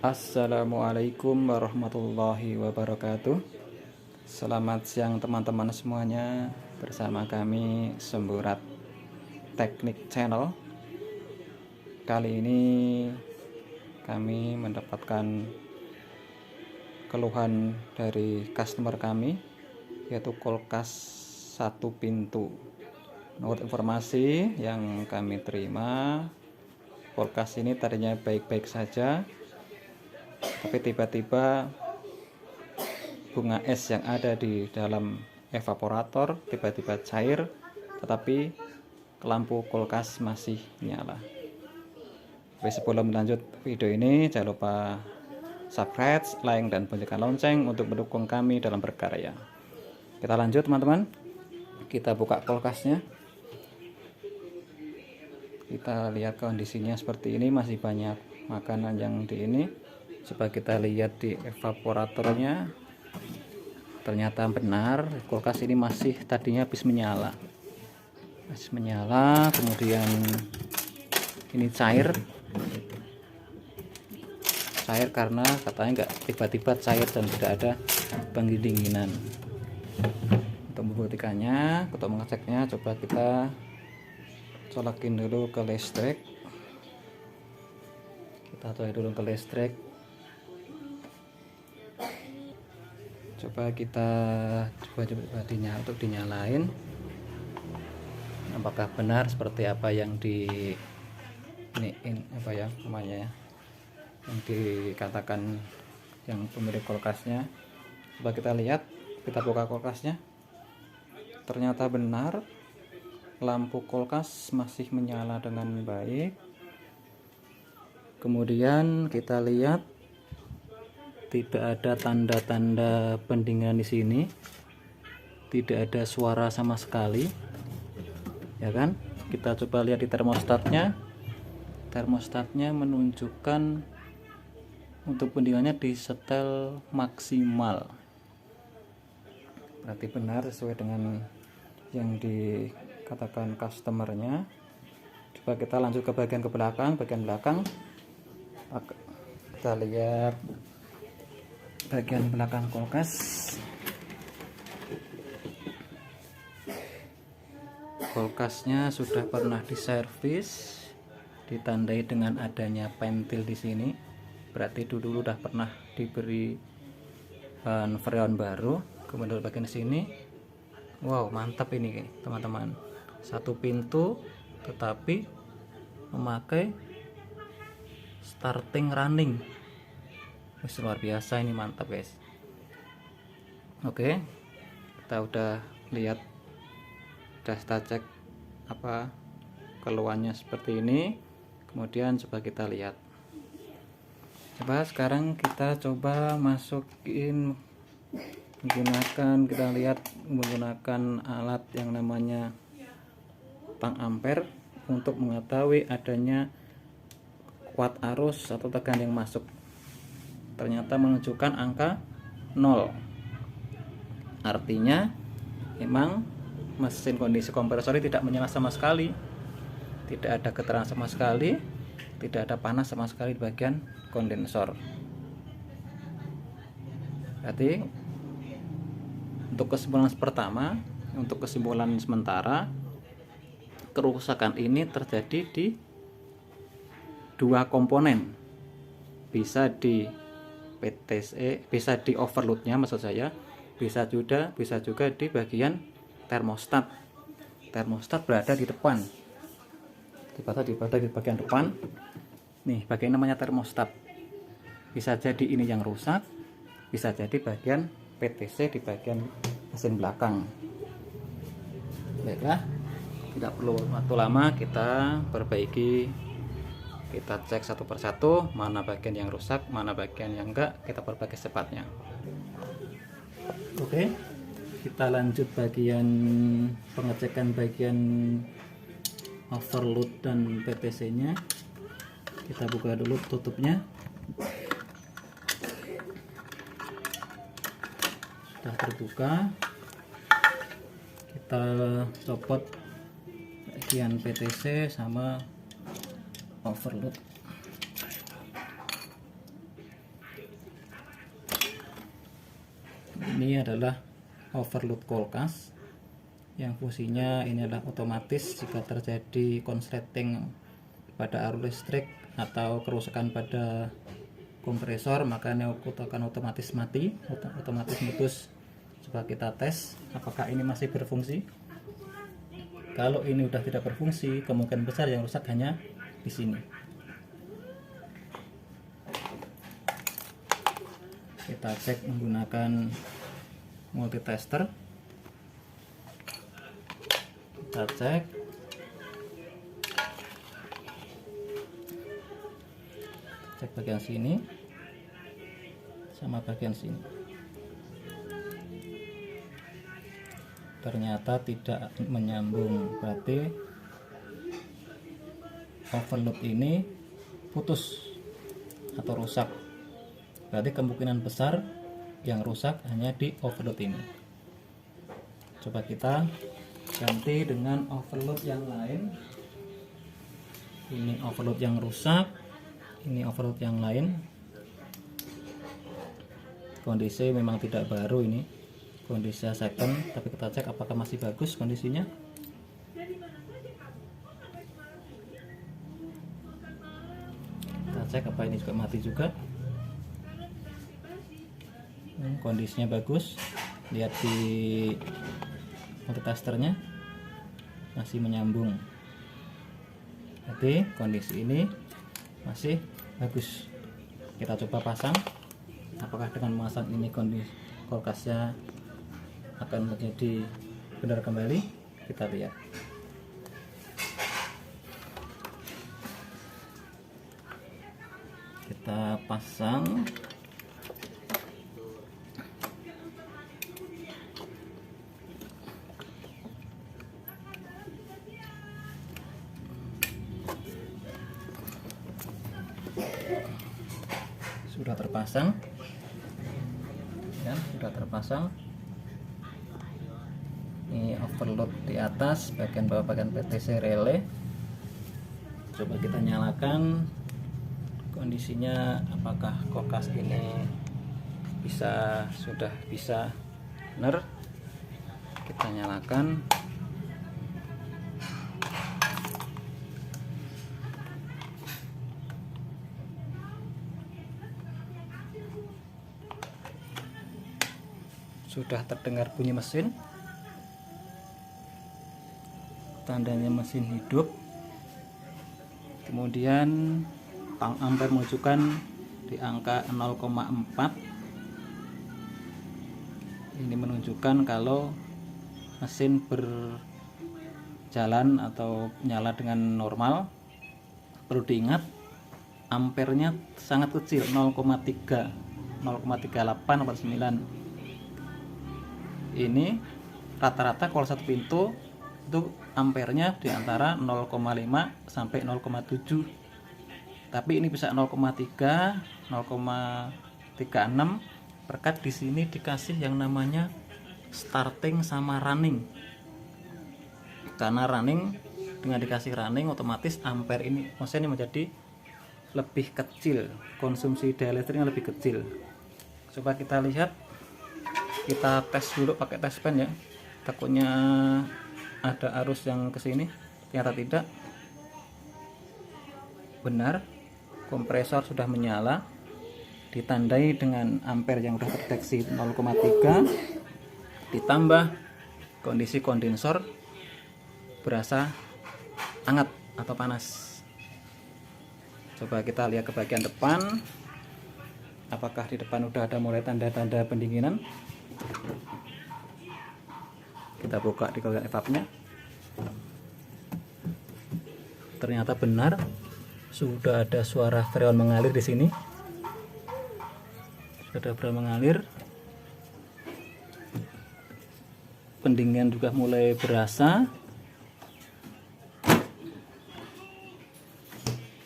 Assalamualaikum warahmatullahi wabarakatuh. Selamat siang teman-teman semuanya. Bersama kami Semburat Teknik Channel. Kali ini kami mendapatkan keluhan dari customer kami, yaitu kulkas satu pintu. Menurut informasi yang kami terima, kulkas ini tadinya baik-baik saja, tapi tiba-tiba bunga es yang ada di dalam evaporator tiba-tiba cair, tetapi lampu kulkas masih nyala. Oke, sebelum lanjut video ini, jangan lupa subscribe, like, dan bunyikan lonceng untuk mendukung kami dalam berkarya. Kita lanjut teman-teman. Kita buka kulkasnya. Kita lihat kondisinya seperti ini, masih banyak makanan yang di ini. Coba kita lihat di evaporatornya. Ternyata benar, kulkas ini masih tadinya habis menyala. Kemudian ini cair karena katanya nggak tiba-tiba cair dan tidak ada pendinginan. Untuk membuktikannya, untuk mengeceknya, coba kita colokin dulu ke listrik. Coba dinyalain. Apakah benar seperti apa yang yang dikatakan yang pemilik kulkasnya. Coba kita lihat, kita buka kulkasnya. Ternyata benar, lampu kulkas masih menyala dengan baik. Kemudian kita lihat tidak ada tanda-tanda pendinginan di sini, tidak ada suara sama sekali, ya kan? Kita coba lihat di termostatnya. Termostatnya menunjukkan untuk pendinginannya di setel maksimal. Berarti benar sesuai dengan yang dikatakan customernya. Coba kita lanjut ke bagian belakang. Kita lihat bagian belakang kulkas. Kulkasnya sudah pernah diservis, ditandai dengan adanya pentil di sini. Berarti dulu udah pernah diberi freon baru. Kemudian bagian sini, wow, mantap ini teman-teman. Satu pintu tetapi memakai starting running. Luar biasa, ini mantap guys. Oke, kita udah lihat, kita cek keluhannya seperti ini. Kemudian coba kita lihat. Sekarang kita coba masukin menggunakan alat yang namanya tang ampere untuk mengetahui adanya kuat arus atau tegangan yang masuk. Ternyata menunjukkan angka 0. Artinya memang mesin kondisi kompresor ini tidak menyala sama sekali, tidak ada getaran sama sekali, tidak ada panas sama sekali di bagian kondensor. Berarti untuk kesimpulan sementara, kerusakan ini terjadi di dua komponen. Bisa di PTC, bisa di overloadnya maksud saya, bisa juga di bagian termostat. Termostat berada di depan, di bagian depan nih, bagian namanya termostat. Bisa jadi ini yang rusak, bisa jadi bagian PTC di bagian mesin belakang. Baiklah, tidak perlu waktu lama, kita perbaiki. Kita cek satu persatu, mana bagian yang rusak, mana bagian yang enggak, kita perbaiki secepatnya. Oke, kita lanjut pengecekan bagian overload dan PTC nya. Kita buka dulu tutupnya. Sudah terbuka, kita copot bagian PTC sama overload. Ini adalah overload kulkas yang fungsinya ini adalah otomatis jika terjadi konsleting pada arus listrik atau kerusakan pada kompresor, maka ini akan otomatis mati, otomatis putus. Coba kita tes apakah ini masih berfungsi. Kalau ini sudah tidak berfungsi, kemungkinan besar yang rusak hanya di sini. Kita cek menggunakan multitester. Kita cek bagian sini sama bagian sini. Ternyata tidak menyambung, berarti overload ini putus atau rusak. Berarti kemungkinan besar yang rusak hanya di overload ini. Coba kita ganti dengan overload yang lain. Ini overload yang rusak, ini overload yang lain. Kondisi memang tidak baru, ini kondisi second, tapi kita cek apakah masih bagus kondisinya. Kita cek apa ini juga mati juga. Kondisinya bagus, lihat di multitesternya masih menyambung. Jadi kondisi ini masih bagus. Kita coba pasang, apakah dengan memasang ini kondisi kulkasnya akan menjadi benar kembali. Kita lihat. Kita pasang. Sudah terpasang ya, sudah terpasang. Ini overload di atas, bagian bawah bagian PTC relay. Coba kita nyalakan kondisinya, apakah kulkas ini sudah bisa benar. Kita nyalakan. Sudah terdengar bunyi mesin, tandanya mesin hidup. Kemudian tang ampere menunjukkan di angka 0,4. Ini menunjukkan kalau mesin berjalan atau nyala dengan normal. Perlu diingat ampernya sangat kecil, 0,3, 0,38 atau 9. Ini rata-rata kalau satu pintu itu ampernya di antara 0,5 sampai 0,7. Tapi ini bisa 0,3, 0,36 berkat di sini dikasih yang namanya starting sama running. Karena running, dengan dikasih running otomatis ampere ini mesinnya menjadi lebih kecil, konsumsi daya listriknya lebih kecil. Coba kita lihat. Kita tes dulu pakai tes pen ya, takutnya ada arus yang ke sini. Ternyata tidak, benar kompresor sudah menyala, ditandai dengan ampere yang sudah terdeteksi 0,3, ditambah kondisi kondensor berasa hangat atau panas. Coba kita lihat ke bagian depan, apakah di depan udah ada mulai tanda-tanda pendinginan. Kita buka di bagian evapnya. Ternyata benar, sudah ada suara freon mengalir di sini. Sudah ada freon mengalir. Pendinginan juga mulai berasa.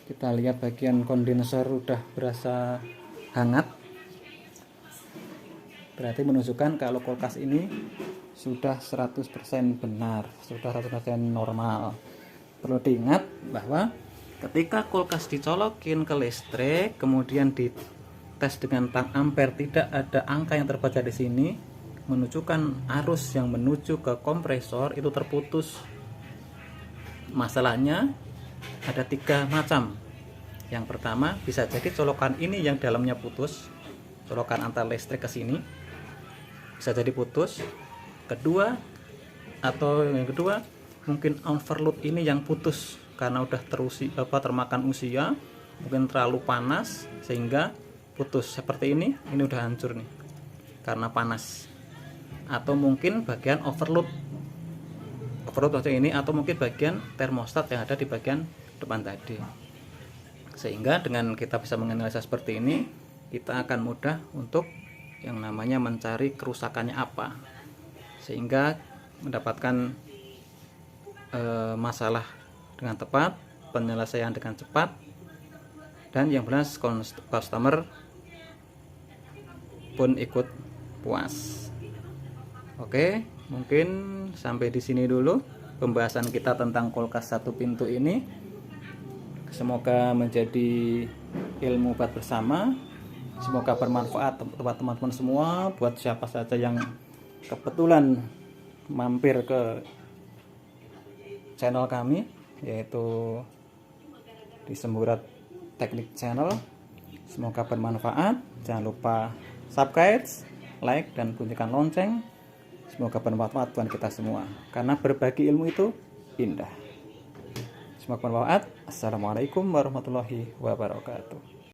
Kita lihat bagian kondensor sudah berasa hangat. Berarti menunjukkan kalau kulkas ini sudah 100% benar, sudah 100% normal. Perlu diingat bahwa ketika kulkas dicolokin ke listrik, kemudian dites dengan tang ampere, tidak ada angka yang terbaca di sini, menunjukkan arus yang menuju ke kompresor itu terputus. Masalahnya ada 3 macam. Yang pertama, bisa jadi colokan ini yang dalamnya putus, colokan antar listrik ke sini bisa jadi putus. Kedua, mungkin overload ini yang putus karena udah termakan usia, mungkin terlalu panas sehingga putus. Seperti ini udah hancur nih karena panas. Atau mungkin bagian overload macam ini, atau mungkin bagian termostat yang ada di bagian depan tadi. Sehingga dengan kita bisa menganalisa seperti ini, kita akan mudah untuk yang namanya mencari kerusakannya apa, sehingga mendapatkan masalah dengan tepat, penyelesaian dengan cepat, dan yang jelas customer pun ikut puas. Oke, mungkin sampai di sini dulu pembahasan kita tentang kulkas 1 pintu ini. Semoga menjadi ilmu buat bersama. Semoga bermanfaat buat teman-teman semua, buat siapa saja yang kebetulan mampir ke channel kami, yaitu di Semburat Teknik Channel. Semoga bermanfaat. Jangan lupa subscribe, like, dan bunyikan lonceng. Semoga bermanfaat buat kita semua, karena berbagi ilmu itu indah. Semoga bermanfaat. Assalamualaikum warahmatullahi wabarakatuh.